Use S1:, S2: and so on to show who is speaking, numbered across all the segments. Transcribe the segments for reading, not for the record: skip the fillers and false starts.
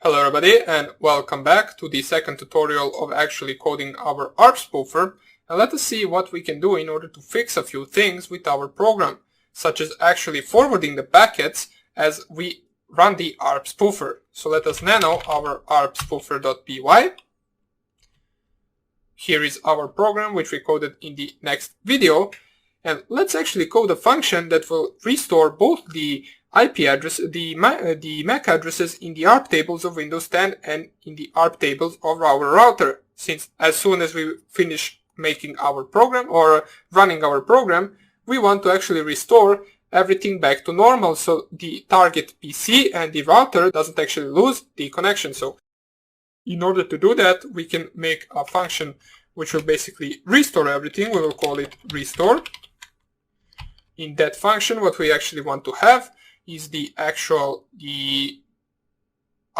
S1: Hello everybody and welcome back to the second tutorial of actually coding our ARP spoofer, and let us see what we can do in order to fix a few things with our program, such as actually forwarding the packets as we run the ARP spoofer. So let us nano our ARP spoofer.py. Here is our program which we coded in the next video, and let's actually code a function that will restore both the IP address, the MAC addresses in the ARP tables of Windows 10 and in the ARP tables of our router, since as soon as we finish making our program or running our program, we want to actually restore everything back to normal so the target PC and the router doesn't actually lose the connection. So in order to do that, we can make a function which will basically restore everything. We will call it restore. In that function, what we actually want to have is the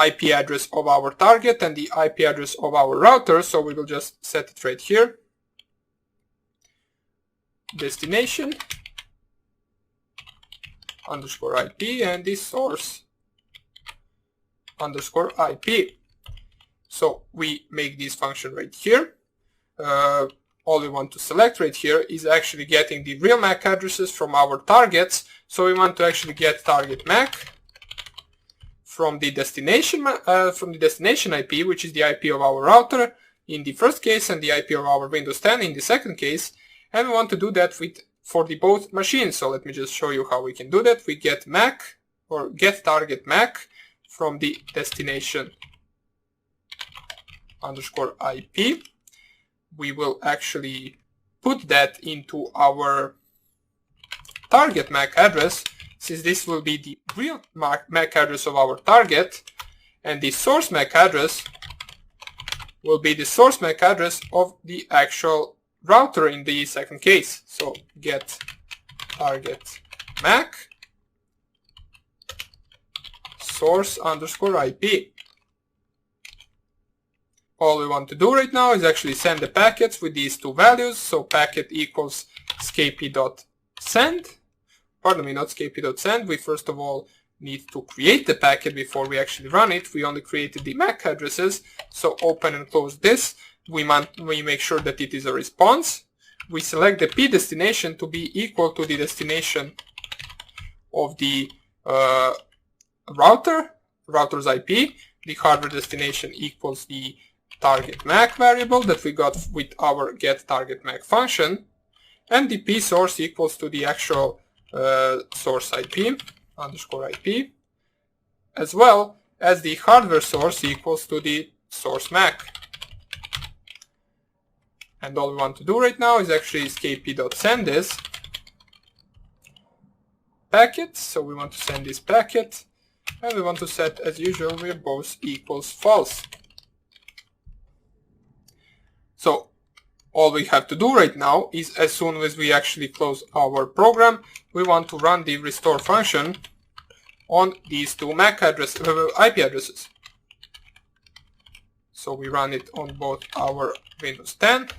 S1: IP address of our target and the IP address of our router. So we will just set it right here. Destination underscore IP and the source underscore IP. So we make this function right here. All we want to select right here is actually getting the real MAC addresses from our targets. So we want to actually get target MAC from the destination IP, which is the IP of our router in the first case and the IP of our Windows 10 in the second case. And we want to do that for the both machines. So let me just show you how we can do that. We get MAC or get target MAC from the destination underscore IP. We will actually put that into our target MAC address, since this will be the real MAC address of our target, and the source MAC address will be the source MAC address of the actual router in the second case. So get target MAC source underscore IP. All we want to do right now is actually send the packets with these two values. So packet equals scapy.send. Pardon me, not scapy.send. We first of all need to create the packet before we actually run it. We only created the MAC addresses. So open and close this. We make sure that it is a response. We select the P destination to be equal to the destination of the router's IP. The hardware destination equals the target MAC variable that we got with our get target MAC function, and the P source equals to the actual source IP underscore IP, as well as the hardware source equals to the source MAC. And all we want to do right now is actually scapy.send this packet. So we want to send this packet, and we want to set, as usual, where both equals false. So all we have to do right now is, as soon as we actually close our program, we want to run the restore function on these two MAC IP addresses. So we run it on both our Windows 10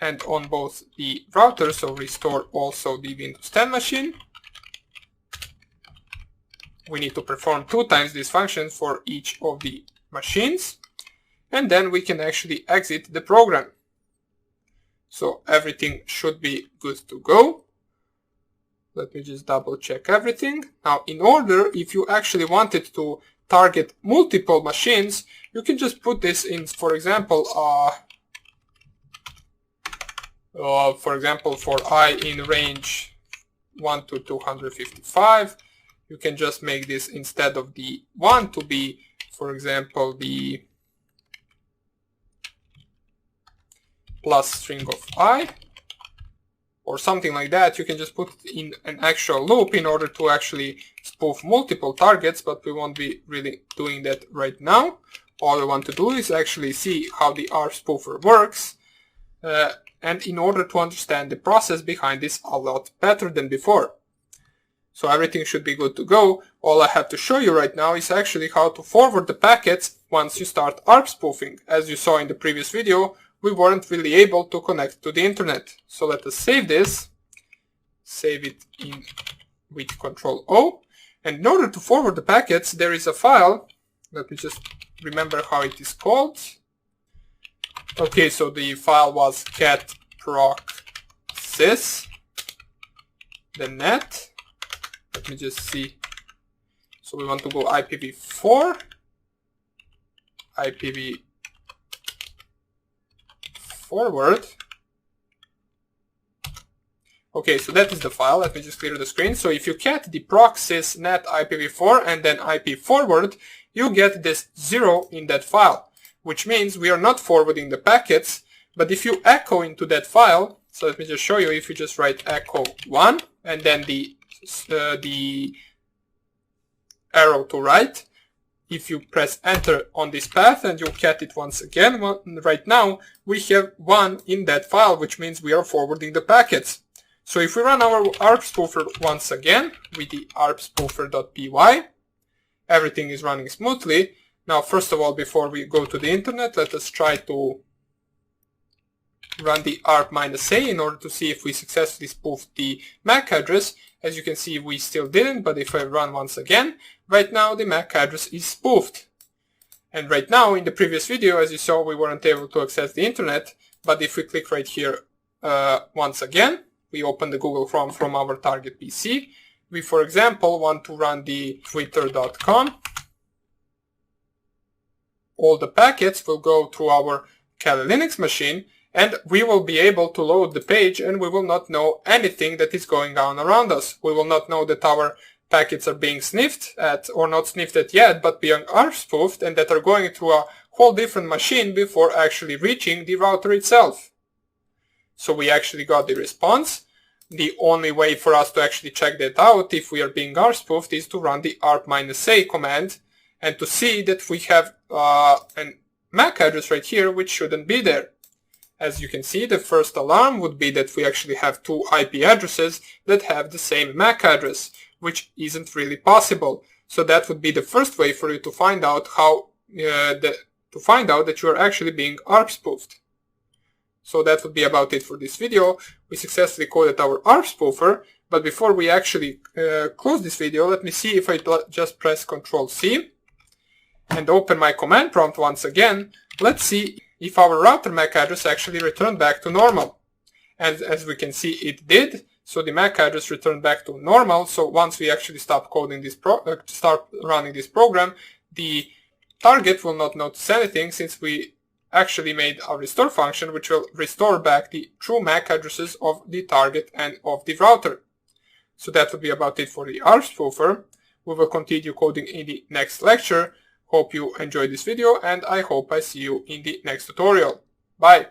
S1: and on both the routers. So restore also the Windows 10 machine. We need to perform 2 times this function for each of the machines. And then we can actually exit the program. So everything should be good to go. Let me just double check everything. Now, in order, if you actually wanted to target multiple machines, you can just put this in, for example, for I in range 1 to 255, you can just make this, instead of the 1, to be, for example, the plus string of I, or something like that. You can just put it in an actual loop in order to actually spoof multiple targets, but we won't be really doing that right now. All we want to do is actually see how the ARP spoofer works, and in order to understand the process behind this a lot better than before. So everything should be good to go. All I have to show you right now is actually how to forward the packets once you start ARP spoofing. As you saw in the previous video, we weren't really able to connect to the internet. So let us save this, save it with Ctrl O, and in order to forward the packets, there is a file Let me just remember how it is called. Okay, so the file was cat proc sys, the net. Let me just see. So we want to go IPv4, IPv forward. Okay, so that is the file. Let me just clear the screen. So if you cat the proc sys net IPv4 and then IP forward, you get this 0 in that file, which means we are not forwarding the packets. But if you echo into that file, so let me just show you, if you just write echo 1 and then the arrow to right, if you press enter on this path and you cat it once again, right now we have 1 in that file, which means we are forwarding the packets. So if we run our ARP spoofer once again with the arpspoofer.py, everything is running smoothly. Now, first of all, before we go to the internet, let us try to run the ARP-A in order to see if we successfully spoofed the MAC address. As you can see, we still didn't, but if I run once again, right now the MAC address is spoofed. And right now, in the previous video, as you saw, we weren't able to access the internet, but if we click right here once again, we open the Google Chrome from our target PC. We, for example, want to run the twitter.com. All the packets will go through our Kali Linux machine, and we will be able to load the page, and we will not know anything that is going on around us. We will not know that our packets are being sniffed at, or not sniffed at yet, but being ARP spoofed, and that are going through a whole different machine before actually reaching the router itself. So we actually got the response. The only way for us to actually check that out if we are being ARP spoofed is to run the ARP-A command and to see that we have a MAC address right here which shouldn't be there. As you can see, the first alarm would be that we actually have 2 IP addresses that have the same MAC address, which isn't really possible. So that would be the first way for you to find out how that you are actually being ARP spoofed. So that would be about it for this video. We successfully coded our ARP spoofer, but before we actually close this video, let me see if I just press Ctrl+C and open my command prompt once again. Let's see if our router MAC address actually returned back to normal. And as we can see, it did. So the MAC address returned back to normal. So once we actually start running this program, the target will not notice anything, since we actually made a restore function which will restore back the true MAC addresses of the target and of the router. So that would be about it for the ARP spoofer. We will continue coding in the next lecture. Hope you enjoyed this video, and I hope I see you in the next tutorial. Bye!